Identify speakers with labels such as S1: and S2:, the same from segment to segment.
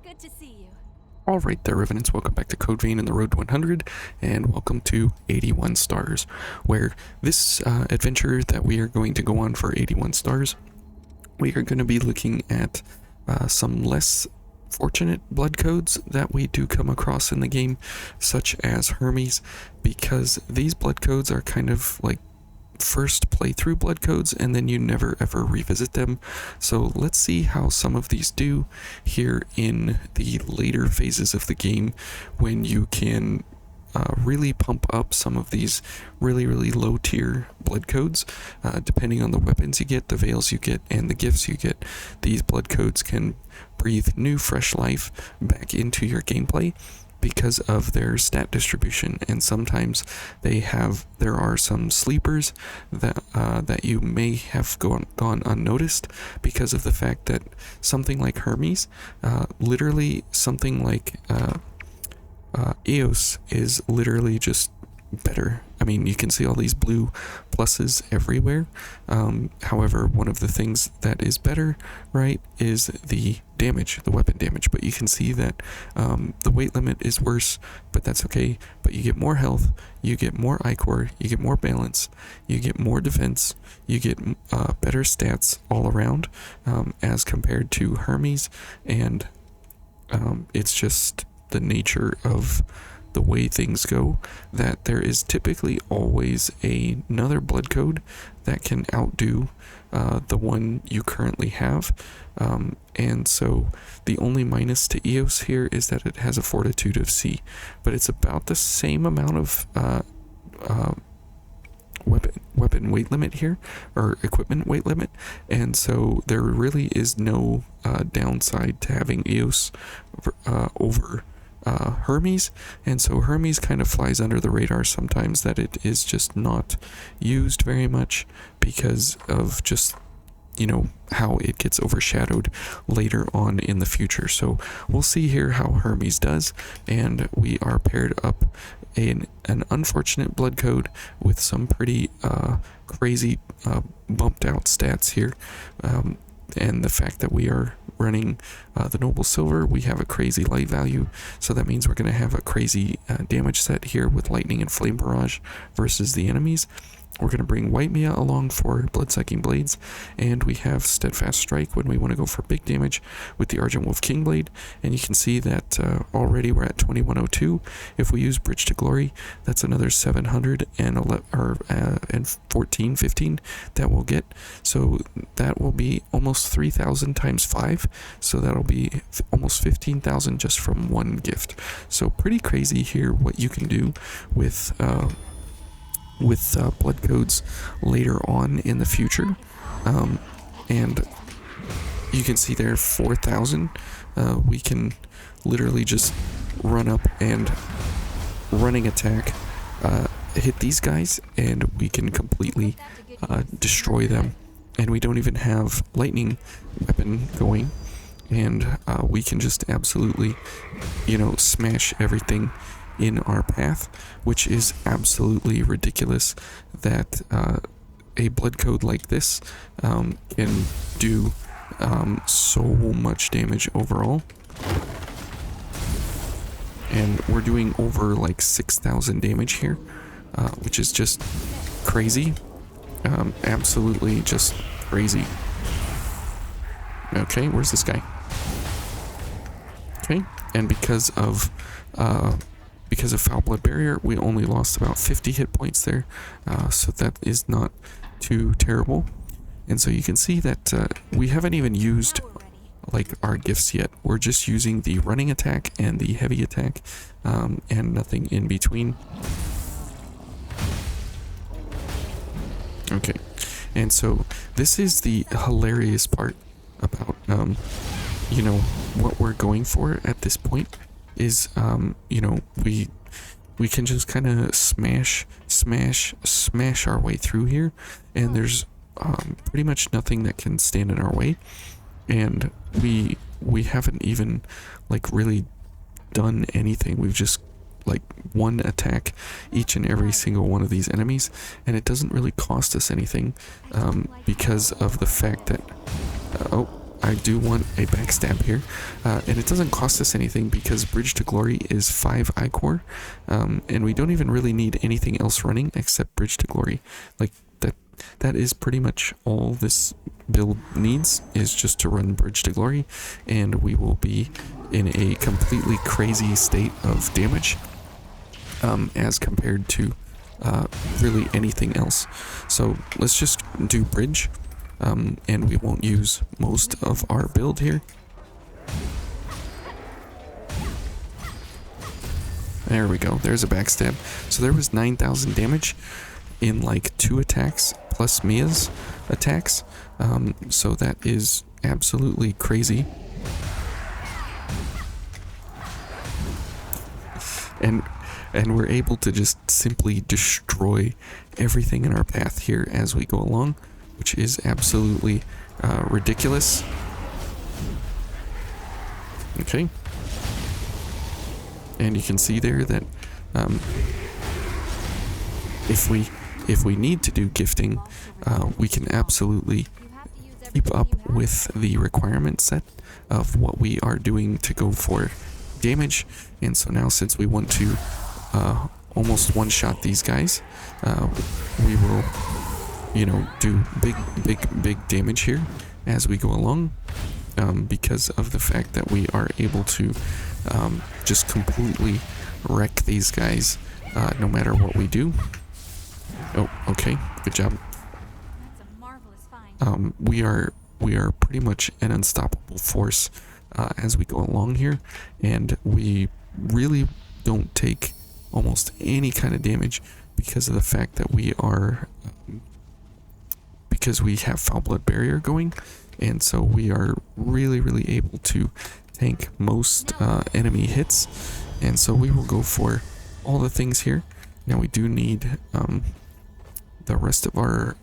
S1: Good to see you.
S2: Alright there, Revenants, welcome back to Code Vein and the Road to 100, and welcome to 81 Stars, where this adventure that we are going to go on for 81 Stars, we are going to be looking at some less fortunate blood codes that we do come across in the game, such as Hermes, because these blood codes are kind of like first playthrough blood codes and then you never ever revisit them. So let's see how some of these do here in the later phases of the game, when you can really pump up some of these really low tier blood codes. Depending on the weapons you get, the veils you get, and the gifts you get, these blood codes can breathe new fresh life back into your gameplay because of their stat distribution. And sometimes there are some sleepers that you may have gone unnoticed because of the fact that something like Hermes, literally something like Eos is literally just better. I mean, you can see all these blue pluses everywhere. However, one of the things that is better, right, is the damage, the weapon damage. But you can see that the weight limit is worse, but that's okay. But you get more health, you get more ichor, you get more balance, you get more defense, you get better stats all around as compared to Hermes. And it's just the nature of the way things go that there is typically always another blood code that can outdo the one you currently have, and so the only minus to Eos here is that it has a fortitude of C, but it's about the same amount of weapon weight limit here, or equipment weight limit, and so there really is no downside to having Eos over Hermes. And so Hermes kind of flies under the radar sometimes, that it is just not used very much because of just, you know, how it gets overshadowed later on in the future. So we'll see here how Hermes does, and we are paired up an unfortunate blood code with some pretty crazy bumped out stats here, and the fact that we are running the Noble Silver, we have a crazy light value, so that means we're going to have a crazy damage set here with Lightning and Flame Barrage versus the enemies. We're going to bring White Mia along for Blood-Sucking Blades, and we have Steadfast Strike when we want to go for big damage with the Argent Wolf King Blade. And you can see that already we're at 2102. If we use Bridge to Glory, that's another 714-15 that we'll get. So that will be almost 3,000 times 5, so that'll be almost 15,000 just from one gift. So pretty crazy here what you can do with blood codes later on in the future. And you can see there 4,000. We can literally just run up and running attack, hit these guys, and we can completely destroy them. And we don't even have lightning weapon going, and we can just absolutely, you know, smash everything in our path, which is absolutely ridiculous that a blood code like this can do so much damage overall. And we're doing over like 6,000 damage here, which is just crazy. Absolutely just crazy. Okay, where's this guy? Okay, and because of Foul Blood Barrier, we only lost about 50 hit points there, so that is not too terrible. And so you can see that we haven't even used like our gifts yet. We're just using the running attack and the heavy attack, and nothing in between. Okay, and so this is the hilarious part about you know, what we're going for at this point is, you know, we can just kind of smash our way through here, and there's pretty much nothing that can stand in our way. And we haven't even like really done anything. We've just like one attack each and every single one of these enemies, and it doesn't really cost us anything because of the fact that I do want a backstab here, and it doesn't cost us anything because Bridge to Glory is 5 Ichor, and we don't even really need anything else running except Bridge to Glory. Like that is pretty much all this build needs, is just to run Bridge to Glory, and we will be in a completely crazy state of damage as compared to really anything else. So let's just do Bridge, and we won't use most of our build here. There we go, there's a backstab. So there was 9,000 damage in like 2 attacks plus Mia's attacks, so that is absolutely crazy. And we're able to just simply destroy everything in our path here as we go along, which is absolutely ridiculous. Okay, and you can see there that if we need to do gifting, we can absolutely keep up with the requirement set of what we are doing to go for damage. And so now, since we want to almost one-shot these guys, we will, do big damage here as we go along, because of the fact that we are able to just completely wreck these guys no matter what we do. Oh, okay, good job.
S1: That's a marvelous find.
S2: We are pretty much an unstoppable force as we go along here, and we really don't take almost any kind of damage because of the fact that we are because we have Foul Blood Barrier going, and so we are really able to tank most enemy hits. And so we will go for all the things here. Now we do need the rest of our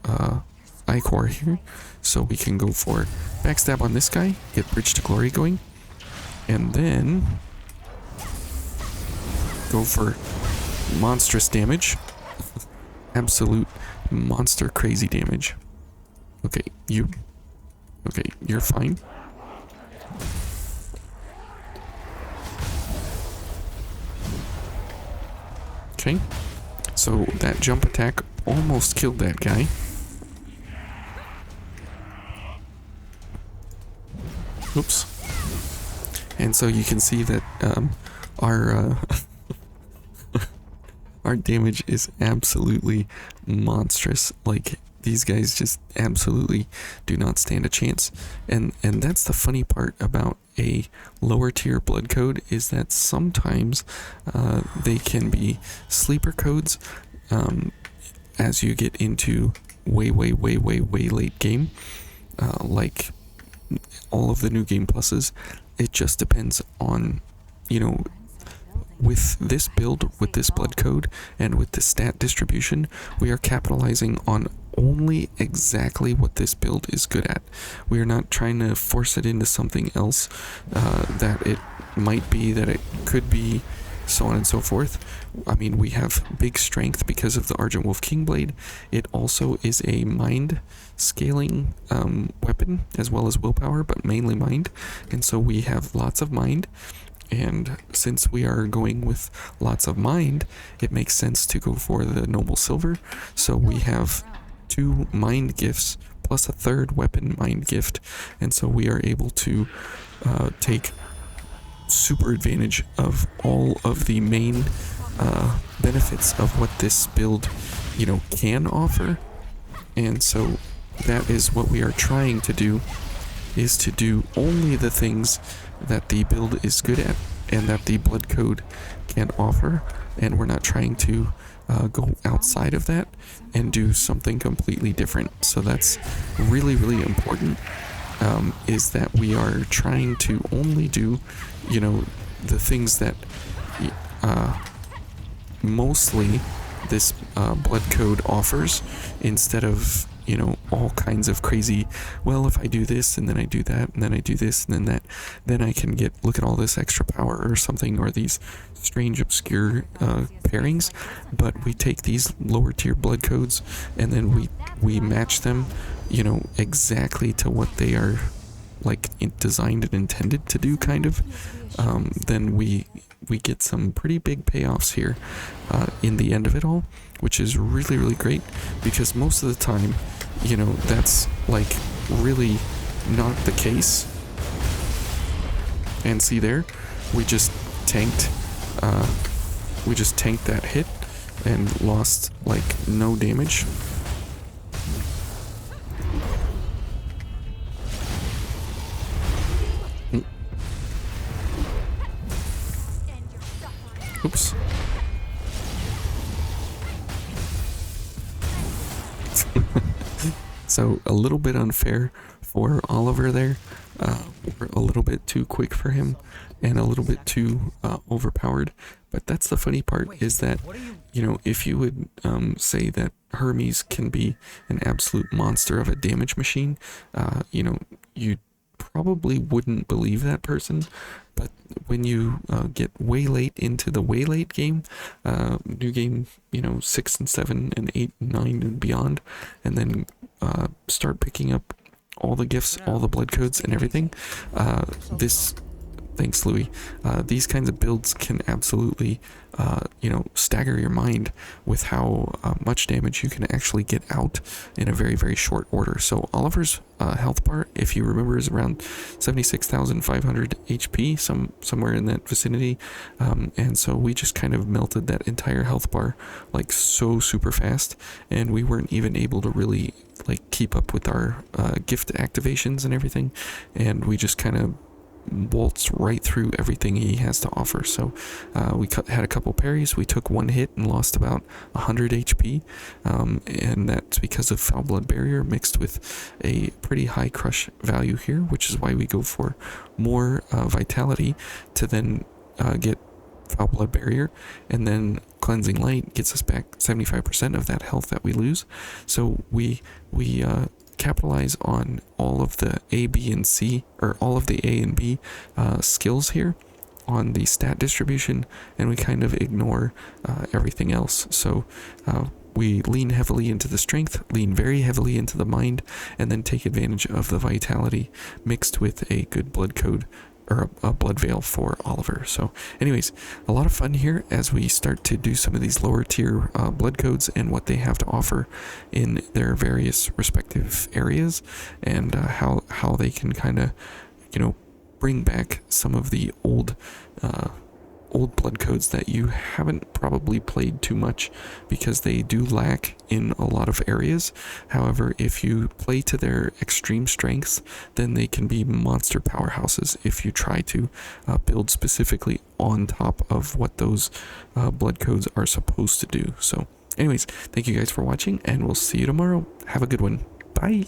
S2: Ichor here, so we can go for backstab on this guy, get Bridge to Glory going, and then go for monstrous damage. Absolute monster crazy damage. Okay, you're fine. Okay, so that jump attack almost killed that guy. Oops. And so you can see that our our damage is absolutely monstrous. Like, these guys just absolutely do not stand a chance. And that's the funny part about a lower tier blood code, is that sometimes they can be sleeper codes as you get into way late game, like all of the new game pluses. It just depends on, with this build, with this blood code, and with the stat distribution, we are capitalizing on only exactly what this build is good at. We are not trying to force it into something else that it might be, that it could be, so on and so forth. I mean, we have big strength because of the Argent Wolf Kingblade. It also is a mind scaling weapon, as well as willpower, but mainly mind. And so we have lots of mind. And since we are going with lots of mind, it makes sense to go for the Noble Silver. So we have 2 mind gifts plus a 3rd weapon mind gift. And so we are able to take super advantage of all of the main benefits of what this build, can offer. And so that is what we are trying to do, is to do only the things that the build is good at and that the blood code can offer. And we're not trying to go outside of that and do something completely different. So that's really important, is that we are trying to only do, the things that mostly this blood code offers, instead of all kinds of crazy, well, if I do this and then I do that and then I do this and then that, then I can look at all this extra power or something, or these strange obscure pairings. But we take these lower tier blood codes and then we match them exactly to what they are like designed and intended to do, kind of, then we get some pretty big payoffs here in the end of it all, which is really, really great, because most of the time, you know, that's like really not the case. And see there, we just tanked that hit and lost like no damage. Oops. So a little bit unfair for Oliver there. We're a little bit too quick for him and a little bit too overpowered. But that's the funny part, is that, you know, if you would say that Hermes can be an absolute monster of a damage machine, you know, you probably wouldn't believe that person. But when you get way late into the way late game, new game, you know, 6 and 7 and 8 and 9 and beyond, and then start picking up all the gifts, all the blood codes and everything, thanks Louis, these kinds of builds can absolutely, you know, stagger your mind with how much damage you can actually get out in a very, very short order. So Oliver's health bar, if you remember, is around 76,500 HP, somewhere in that vicinity, and so we just kind of melted that entire health bar like so super fast, and we weren't even able to really like keep up with our gift activations and everything, and we just kind of waltz right through everything he has to offer. So we had a couple parries, we took one hit and lost about 100 HP, and that's because of Foul Blood Barrier mixed with a pretty high crush value here, which is why we go for more Vitality to then get Foul Blood Barrier, and then Cleansing Light gets us back 75% of that health that we lose. So we capitalize on all of the A, B, and C, or all of the A and B skills here on the stat distribution, and we kind of ignore everything else. So we lean heavily into the strength, lean very heavily into the mind, and then take advantage of the vitality mixed with a good blood code, or a blood veil for Oliver. So anyways, a lot of fun here as we start to do some of these lower tier blood codes and what they have to offer in their various respective areas, and how they can kind of, you know, bring back some of the old blood codes that you haven't probably played too much, because they do lack in a lot of areas. However, if you play to their extreme strengths, then they can be monster powerhouses if you try to build specifically on top of what those blood codes are supposed to do. So anyways, thank you guys for watching, and we'll see you tomorrow. Have a good one. Bye.